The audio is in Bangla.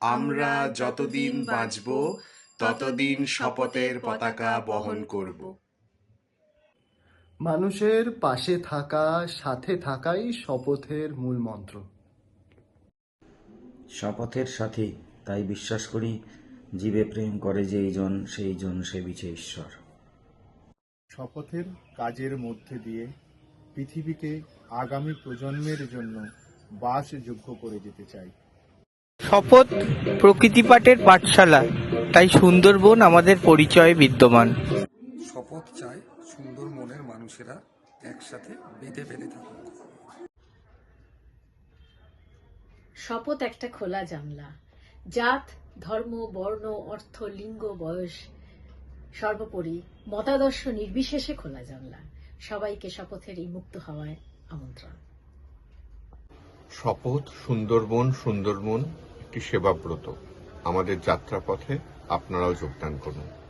আমরা যতদিন বাঁচব ততদিন শপথের পতাকা বহন করব। মানুষের পাশে থাকা, সাথে থাকাই শপথের মূল মন্ত্র। শপথের সাথে তাই বিশ্বাস করি, জীবে প্রেম করে যেইজন সেইজন সেবিছে ঈশ্বর। শপথের কাজের মধ্যে দিয়ে পৃথিবীকে আগামী প্রজন্মের জন্য বাসযোগ্য করে যেতে চাই। শপথ প্রকৃতিপাঠের পাঠশালা, তাই সুন্দরবন আমাদের পরিচয়ে বিদ্যমান। শপথ চায় সুন্দর মনের মানুষেরা একসাথে বেঁধে বেঁধে থাকুক। শপথ একটা খোলা জানলা, জাত, ধর্ম, বর্ণ, অর্থ, লিঙ্গ, বয়স, সর্বোপরি মতাদর্শ নির্বিশেষে খোলা জানলা। সবাইকে শপথের এই মুক্ত হওয়ায় আমন্ত্রণ। শপথ সুন্দরবন একটি সেবাব্রত। আমাদের যাত্রাপথে আপনারাও যোগদান করুন।